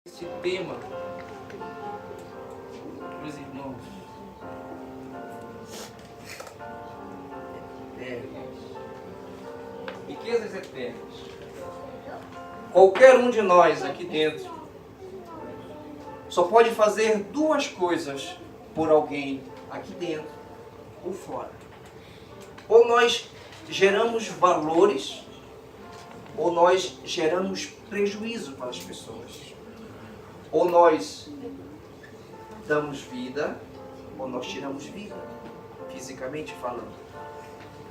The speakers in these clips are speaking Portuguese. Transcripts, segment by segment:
Esse tema para os irmãos riquezas eternas. Qualquer um de nós aqui dentro só pode fazer duas coisas por alguém aqui dentro ou fora. Ou nós geramos valores, ou nós geramos prejuízo para as pessoas. Ou nós damos vida, ou nós tiramos vida, fisicamente falando.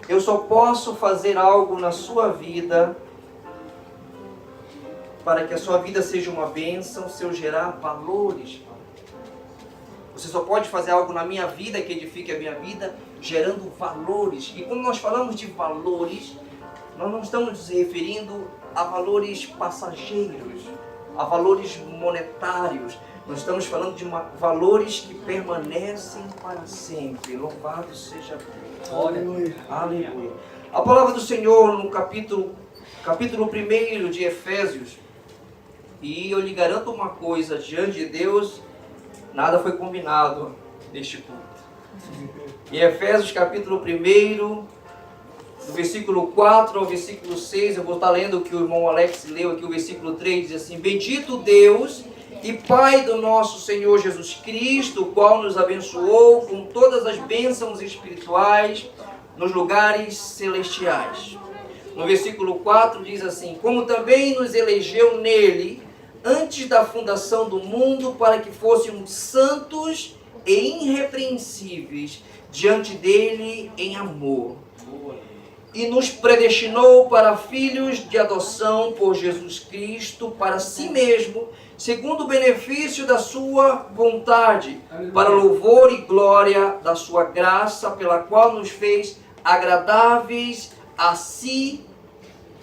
Eu só posso fazer algo na sua vida para que a sua vida seja uma bênção se eu gerar valores. Você só pode fazer algo na minha vida que edifique a minha vida gerando valores. E quando nós falamos de valores, nós não estamos nos referindo a valores passageiros, a valores monetários. Nós estamos falando de valores que permanecem para sempre. Louvado seja Deus. Aleluia. Aleluia. A palavra do Senhor no capítulo 1 de Efésios, e eu lhe garanto uma coisa, diante de Deus, nada foi combinado neste culto. Em Efésios capítulo 1, do versículo 4 ao versículo 6, eu vou estar lendo o que o irmão Alex leu aqui, o versículo 3, diz assim: Bendito Deus e Pai do nosso Senhor Jesus Cristo, o qual nos abençoou com todas as bênçãos espirituais nos lugares celestiais. No versículo 4 diz assim: Como também nos elegeu nele, antes da fundação do mundo, para que fôssemos santos e irrepreensíveis diante dele em amor. E nos predestinou para filhos de adoção por Jesus Cristo, para si mesmo, segundo o benefício da sua vontade, para louvor e glória da sua graça, pela qual nos fez agradáveis a si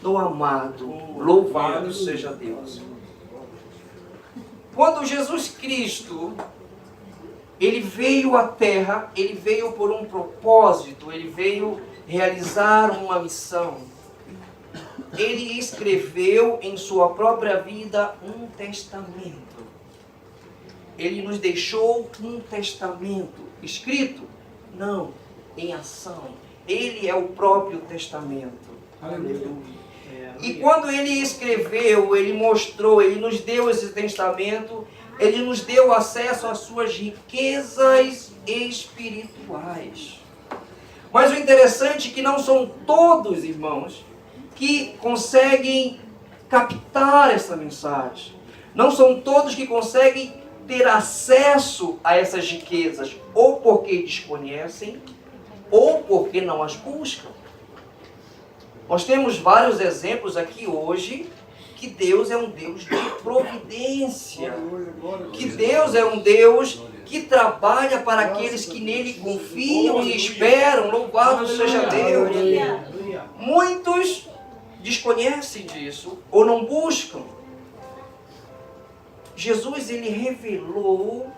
no amado. Louvado seja Deus. Quando Jesus Cristo, ele veio à terra, ele veio por um propósito, ele veio realizar uma missão. Ele escreveu em sua própria vida um testamento. Ele nos deixou um testamento escrito? Não, em ação. Ele é o próprio testamento. Aleluia. E quando ele escreveu, ele mostrou, ele nos deu esse testamento, ele nos deu acesso às suas riquezas espirituais. Mas o interessante é que não são todos, irmãos, que conseguem captar essa mensagem. Não são todos que conseguem ter acesso a essas riquezas, ou porque desconhecem, ou porque não as buscam. Nós temos vários exemplos aqui hoje que Deus é um Deus de providência. Que Deus é um Deus que trabalha para aqueles que nele confiam e esperam. Louvado seja Deus. Muitos desconhecem disso ou não buscam. Jesus, ele revelou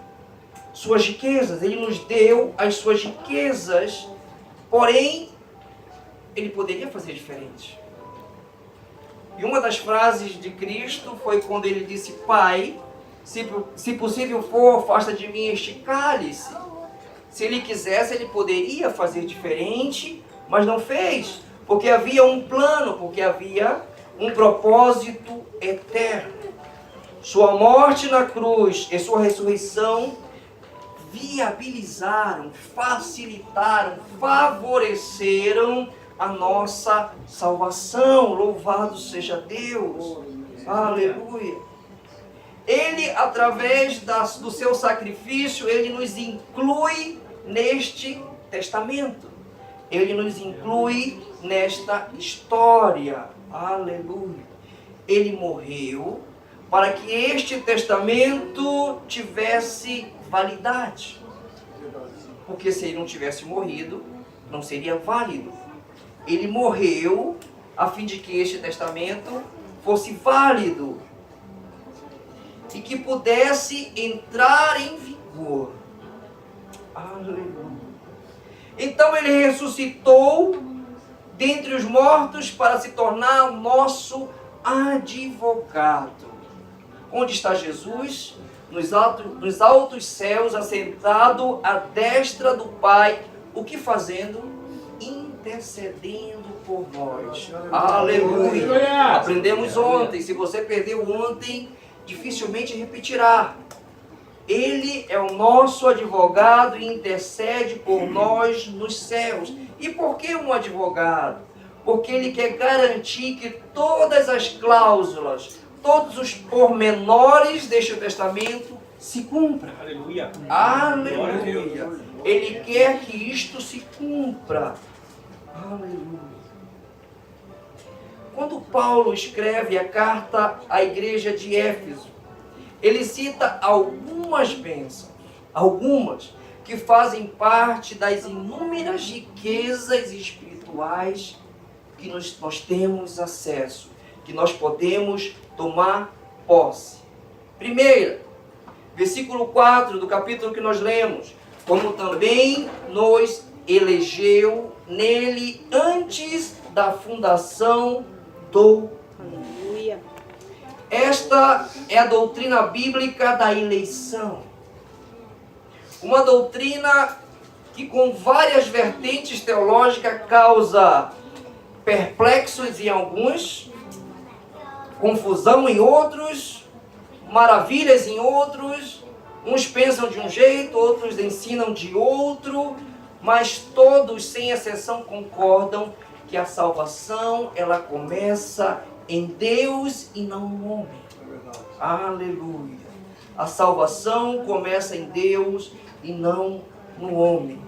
suas riquezas, ele nos deu as suas riquezas, porém, ele poderia fazer diferente. E uma das frases de Cristo foi quando ele disse: Pai, se possível for, afasta de mim este cálice. Se ele quisesse, ele poderia fazer diferente, mas não fez, porque havia um plano, porque havia um propósito eterno. Sua morte na cruz e sua ressurreição viabilizaram, facilitaram, favoreceram a nossa salvação. Louvado seja Deus. Aleluia. Ele, através do seu sacrifício, ele nos inclui neste testamento. Ele nos inclui nesta história. Aleluia. Ele morreu para que este testamento tivesse validade. Porque se ele não tivesse morrido, não seria válido. Ele morreu a fim de que este testamento fosse válido e que pudesse entrar em vigor. Aleluia. Então ele ressuscitou dentre os mortos para se tornar o nosso advogado. Onde está Jesus? Nos altos céus, assentado à destra do Pai. O que fazendo? Intercedendo por nós. Aleluia! Aprendemos ontem. Se você perdeu ontem, dificilmente repetirá. Ele é o nosso advogado e intercede por nós nos céus. E por que um advogado? Porque ele quer garantir que todas as cláusulas, todos os pormenores deste testamento se cumpram. Aleluia. Aleluia. Ele quer que isto se cumpra. Aleluia. Quando Paulo escreve a carta à igreja de Éfeso, ele cita algumas bênçãos, algumas que fazem parte das inúmeras riquezas espirituais que nós temos acesso, que nós podemos tomar posse. Primeira, versículo 4 do capítulo que nós lemos: como também nos elegeu nele antes da fundação do mundo. Esta é a doutrina bíblica da eleição. Uma doutrina que com várias vertentes teológicas causa perplexos em alguns, confusão em outros, maravilhas em outros. Uns pensam de um jeito, outros ensinam de outro, mas todos, sem exceção, concordam que a salvação, ela começa em Deus e não no homem. Aleluia. A salvação começa em Deus e não no homem.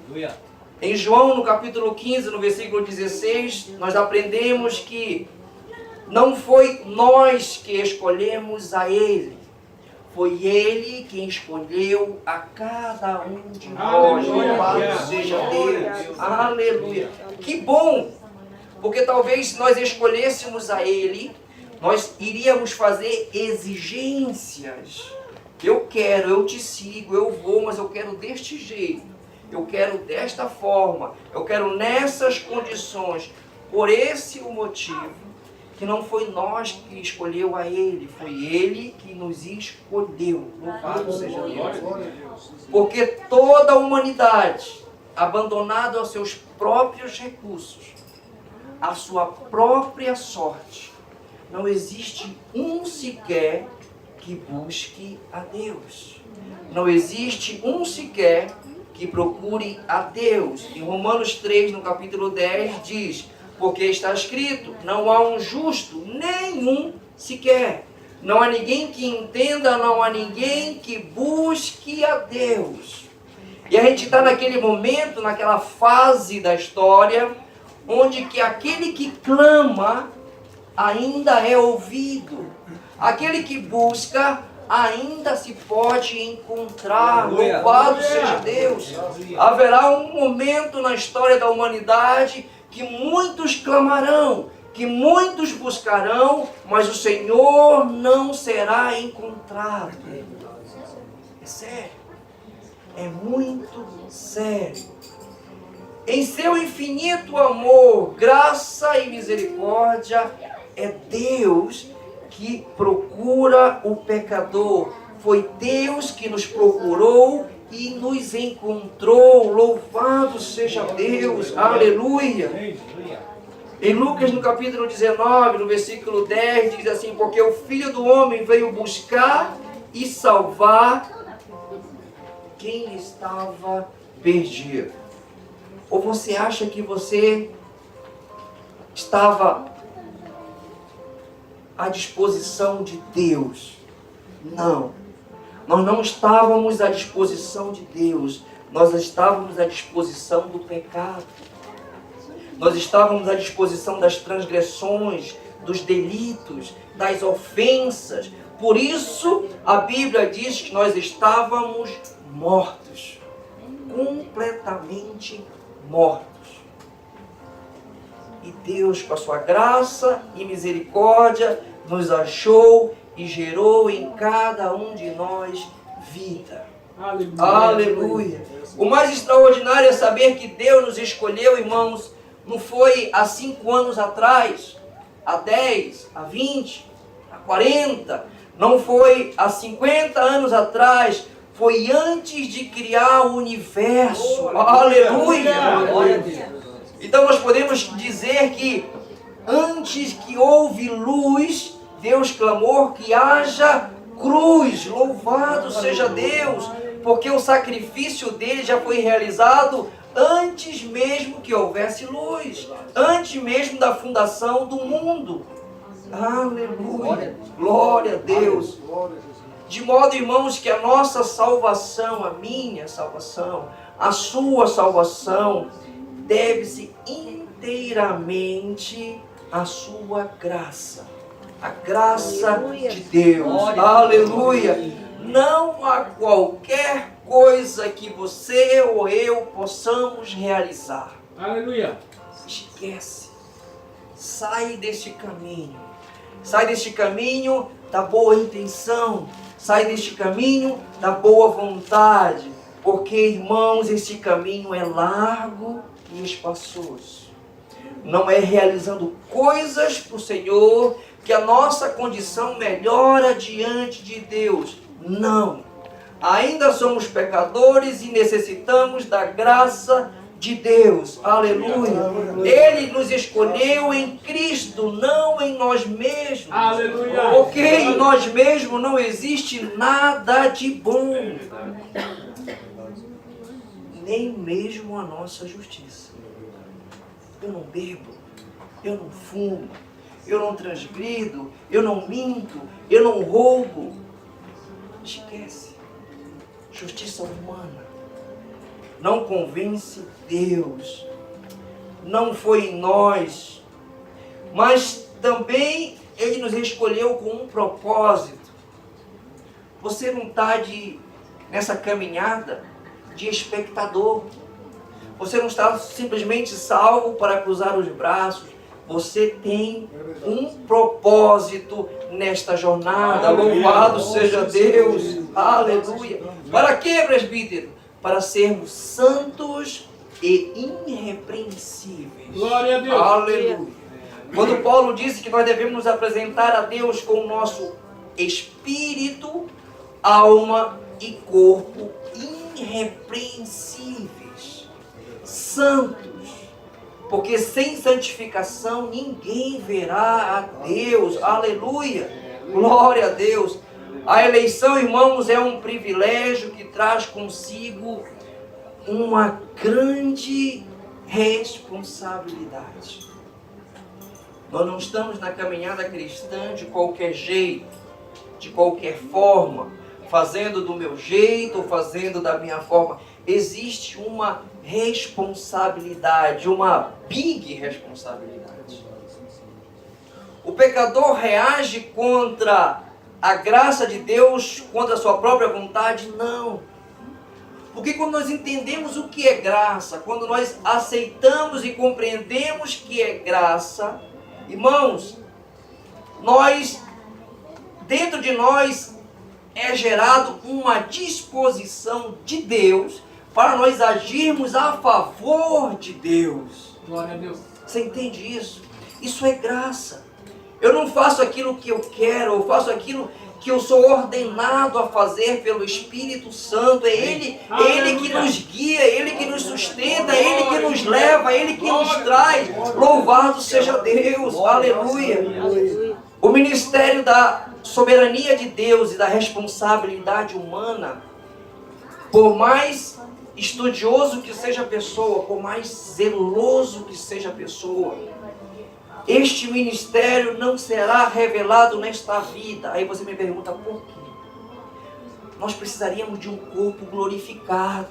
Aleluia. Em João, no capítulo 15, no versículo 16, nós aprendemos que não foi nós que escolhemos a Ele, foi Ele quem escolheu a cada um de nós. Louvado seja Deus. Aleluia. Que bom! Porque talvez se nós escolhêssemos a Ele, nós iríamos fazer exigências. Eu quero, eu te sigo, eu vou, mas eu quero deste jeito. Eu quero desta forma. Eu quero nessas condições. Por esse o motivo que não foi nós que escolheu a Ele, foi Ele que nos escolheu. Louvado seja Deus. Porque toda a humanidade, abandonada aos seus próprios recursos, à sua própria sorte, não existe um sequer que busque a Deus. Não existe um sequer que procure a Deus. Em Romanos 3, no capítulo 10, diz: porque está escrito, não há um justo, nenhum sequer. Não há ninguém que entenda, não há ninguém que busque a Deus. E a gente está naquele momento, naquela fase da história, onde que aquele que clama ainda é ouvido. Aquele que busca ainda se pode encontrar. Louvado seja Deus. Haverá um momento na história da humanidade que muitos clamarão, que muitos buscarão, mas o Senhor não será encontrado. É sério. É muito sério. Em seu infinito amor, graça e misericórdia, é Deus que procura o pecador. Foi Deus que nos procurou e nos encontrou. Louvado seja Deus. Aleluia. Em Lucas, no capítulo 19, no versículo 10, diz assim: porque o Filho do Homem veio buscar e salvar quem estava perdido. Ou você acha que você estava à disposição de Deus? Não. Nós não estávamos à disposição de Deus. Nós estávamos à disposição do pecado. Nós estávamos à disposição das transgressões, dos delitos, das ofensas. Por isso, a Bíblia diz que nós estávamos mortos. Completamente mortos. E Deus, com a sua graça e misericórdia, nos achou e gerou em cada um de nós vida. Aleluia. Aleluia. O mais extraordinário é saber que Deus nos escolheu, irmãos, não foi há 5 anos atrás, há 10, há 20, há 40. Não foi há 50 anos atrás, foi antes de criar o universo. Aleluia! Então nós podemos dizer que antes que houve luz, Deus clamou que haja cruz. Louvado seja Deus, porque o sacrifício dele já foi realizado antes mesmo que houvesse luz, antes mesmo da fundação do mundo. Aleluia, glória a Deus. De modo, irmãos, que a nossa salvação, a minha salvação, a sua salvação, deve-se inteiramente à sua graça. A graça de Deus. Aleluia. Não há qualquer coisa que você ou eu possamos realizar. Aleluia. Esquece. Sai deste caminho. Sai deste caminho da boa intenção. Sai deste caminho da boa vontade. Porque, irmãos, este caminho é largo e espaçoso. Não é realizando coisas para o Senhor que a nossa condição melhora diante de Deus. Não. Ainda somos pecadores e necessitamos da graça de Deus. Aleluia. Ele nos escolheu em Cristo, não em nós mesmos. Aleluia. Porque em nós mesmos não existe nada de bom. Nem mesmo a nossa justiça. Eu não bebo, eu não fumo, eu não transgrido, eu não minto, eu não roubo. Esquece. Justiça humana não convence Deus. Não foi em nós, mas também Ele nos escolheu com um propósito. Você não está nessa caminhada de espectador. Você não está simplesmente salvo para cruzar os braços. Você tem um propósito nesta jornada. Louvado seja Deus. Aleluia. Para quê, presbítero? Para sermos santos e irrepreensíveis. Glória a Deus. Aleluia. Quando Paulo disse que nós devemos nos apresentar a Deus com o nosso espírito, alma e corpo irrepreensíveis, santos, porque sem santificação ninguém verá a Deus. Aleluia, glória a Deus. A eleição, irmãos, é um privilégio que traz consigo uma grande responsabilidade. Nós não estamos na caminhada cristã de qualquer jeito, de qualquer forma, fazendo do meu jeito ou fazendo da minha forma. Existe uma responsabilidade, uma big responsabilidade. O pecador reage contra a graça de Deus, contra a sua própria vontade? Não. Porque quando nós entendemos o que é graça, quando nós aceitamos e compreendemos que é graça, irmãos, dentro de nós é gerado uma disposição de Deus para nós agirmos a favor de Deus. Glória a Deus. Você entende isso? Isso é graça. Eu não faço aquilo que eu quero, eu faço aquilo que eu sou ordenado a fazer pelo Espírito Santo. É Ele que nos guia, Ele que nos sustenta, Ele que nos leva, Ele que nos traz. Louvado seja Deus. Aleluia. O ministério da soberania de Deus e da responsabilidade humana, por mais estudioso que seja a pessoa, por mais zeloso que seja a pessoa, este ministério não será revelado nesta vida. Aí você me pergunta, por quê? Nós precisaríamos de um corpo glorificado,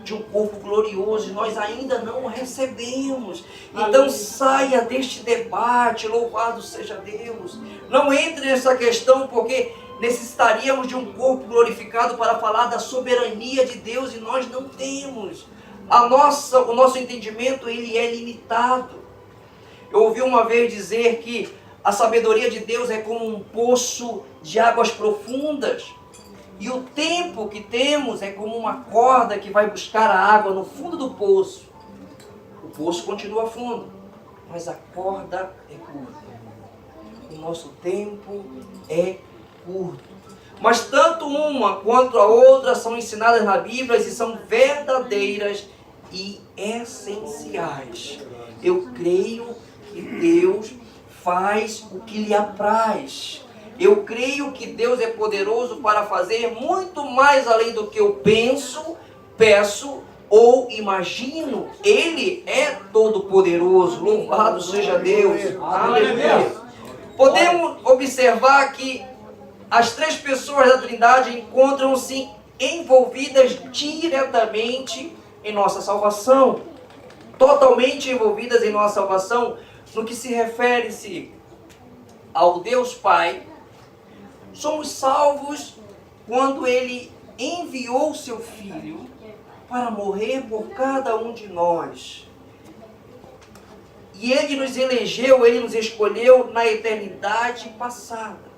de um corpo glorioso, e nós ainda não o recebemos. Então saia deste debate, louvado seja Deus. Não entre nessa questão, porque necessitaríamos de um corpo glorificado para falar da soberania de Deus, e nós não temos. O nosso entendimento, ele é limitado. Eu ouvi uma vez dizer que a sabedoria de Deus é como um poço de águas profundas. E o tempo que temos é como uma corda que vai buscar a água no fundo do poço. O poço continua fundo, mas a corda é curta. O nosso tempo é curto. Mas tanto uma quanto a outra são ensinadas na Bíblia e são verdadeiras e essenciais. Eu creio que Deus faz o que lhe apraz. Eu creio que Deus é poderoso para fazer muito mais além do que eu penso, peço ou imagino. Ele é todo poderoso. Louvado seja Deus. Aleluia. Podemos observar que as três pessoas da Trindade encontram-se envolvidas diretamente em nossa salvação. Totalmente envolvidas em nossa salvação no que se refere-se ao Deus Pai. Somos salvos quando Ele enviou seu Filho para morrer por cada um de nós. E Ele nos elegeu, Ele nos escolheu na eternidade passada.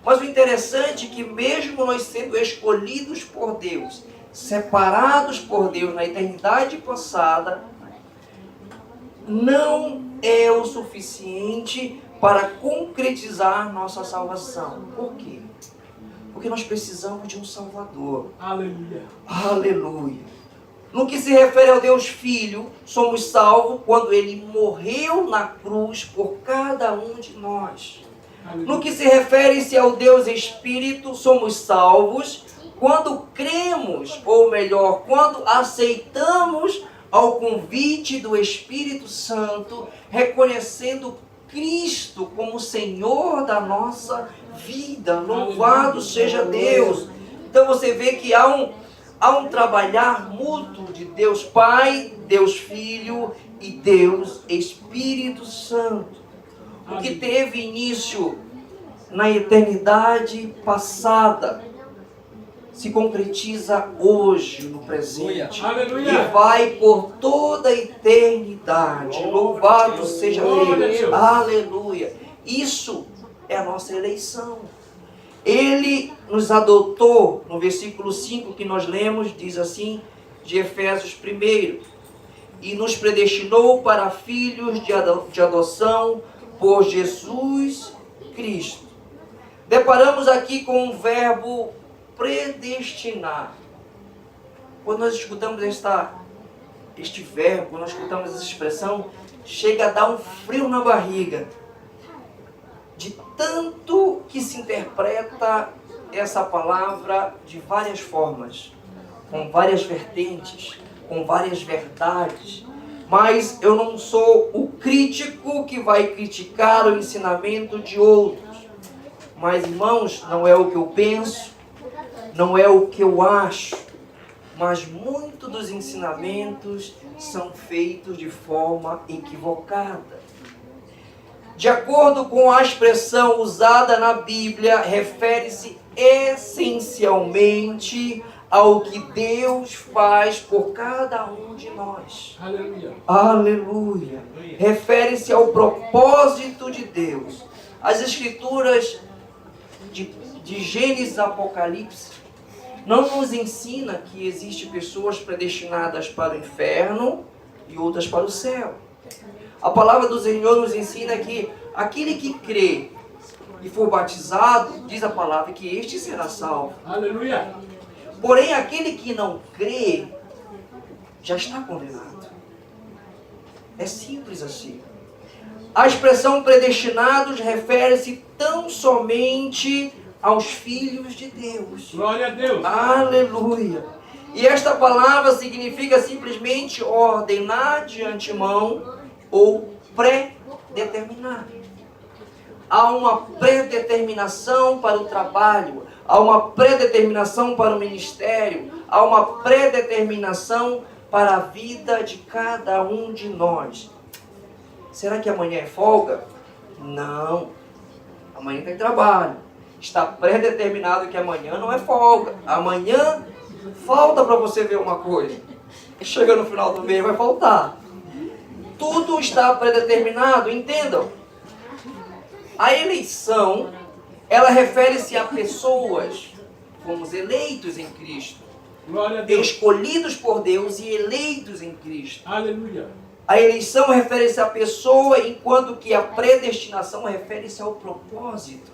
Mas o interessante é que mesmo nós sendo escolhidos por Deus, separados por Deus na eternidade passada, não é o suficiente para concretizar nossa salvação. Por quê? Porque nós precisamos de um Salvador. Aleluia. Aleluia. No que se refere ao Deus Filho, somos salvos quando Ele morreu na cruz por cada um de nós. No que se refere-se ao Deus Espírito, somos salvos quando cremos, ou melhor, quando aceitamos ao convite do Espírito Santo, reconhecendo Cristo como Senhor da nossa vida. Louvado seja Deus. Então você vê que há um trabalhar mútuo de Deus Pai, Deus Filho e Deus Espírito Santo. O que teve início na eternidade passada se concretiza hoje, no presente. Aleluia. E vai por toda a eternidade. Louvado seja Deus. Aleluia. Isso é a nossa eleição. Ele nos adotou, no versículo 5 que nós lemos, diz assim, de Efésios 1, e nos predestinou para filhos de adoção por Jesus Cristo. Deparamos aqui com um verbo predestinar. Quando nós escutamos este verbo, quando nós escutamos essa expressão, chega a dar um frio na barriga, de tanto que se interpreta essa palavra de várias formas, com várias vertentes, com várias verdades. Mas eu não sou o crítico que vai criticar o ensinamento de outros. Mas, irmãos, não é o que eu penso, não é o que eu acho, mas muitos dos ensinamentos são feitos de forma equivocada. De acordo com a expressão usada na Bíblia, refere-se essencialmente ao que Deus faz por cada um de nós. Aleluia. Aleluia. Refere-se ao propósito de Deus. As Escrituras de Gênesis e Apocalipse não nos ensina que existem pessoas predestinadas para o inferno e outras para o céu. A palavra do Senhor nos ensina que aquele que crê e for batizado, diz a palavra, que este será salvo. Aleluia. Porém, aquele que não crê já está condenado. É simples assim. A expressão predestinados refere-se tão somente aos filhos de Deus. Glória a Deus. Aleluia. E esta palavra significa simplesmente ordenar de antemão ou pré-determinar. Há uma predeterminação para o trabalho, há uma predeterminação para o ministério, há uma predeterminação para a vida de cada um de nós. Será que amanhã é folga? Não. Amanhã tem trabalho. Está predeterminado que amanhã não é folga. Amanhã falta para você ver uma coisa. Chega no final do mês, vai faltar. Tudo está predeterminado, entendam. A eleição, ela refere-se a pessoas, fomos eleitos em Cristo. Glória a Deus. Escolhidos por Deus e eleitos em Cristo. Aleluia. A eleição refere-se à pessoa, enquanto que a predestinação refere-se ao propósito.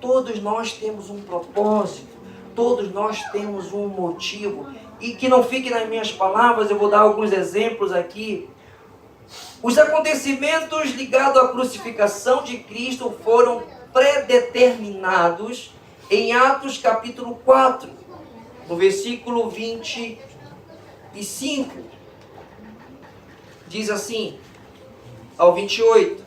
todos nós temos um propósito, todos nós temos um motivo. E que não fique nas minhas palavras, eu vou dar alguns exemplos aqui. Os acontecimentos ligados à crucificação de Cristo foram predeterminados em Atos capítulo 4, no versículo 25. Diz assim, ao 28.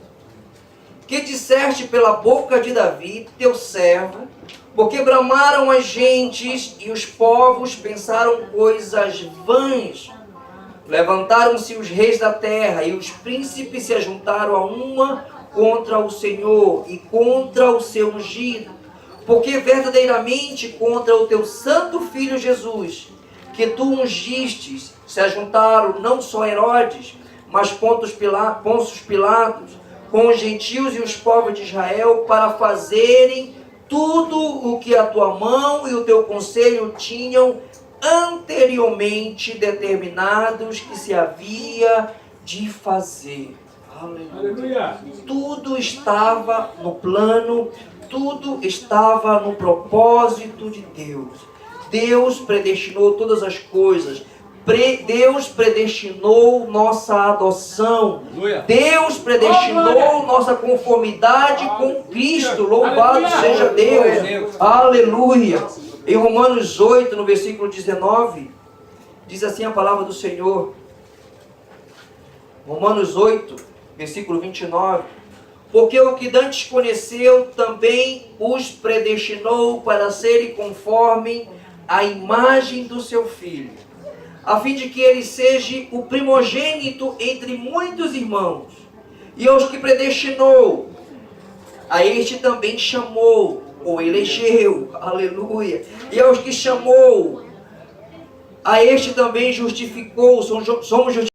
Que disseste pela boca de Davi, teu servo, porque bramaram as gentes e os povos pensaram coisas vãs. Levantaram-se os reis da terra e os príncipes se ajuntaram a uma contra o Senhor e contra o seu ungido. Porque verdadeiramente contra o teu santo filho Jesus, que tu ungistes, se ajuntaram não só Herodes, mas Pôncio Pilatos, com os gentios e os povos de Israel, para fazerem tudo o que a tua mão e o teu conselho tinham anteriormente determinados que se havia de fazer. Aleluia. Tudo estava no plano, tudo estava no propósito de Deus. Deus predestinou todas as coisas. Deus predestinou nossa adoção. Deus predestinou nossa conformidade com Cristo. Louvado seja Deus. Aleluia. Em Romanos 8, no versículo 19, diz assim a palavra do Senhor. Romanos 8, versículo 29. Porque o que dantes conheceu, também os predestinou para serem conforme a imagem do seu Filho, a fim de que ele seja o primogênito entre muitos irmãos. E aos que predestinou, a este também chamou, ou elegeu, aleluia. E aos que chamou, a este também justificou, somos justificados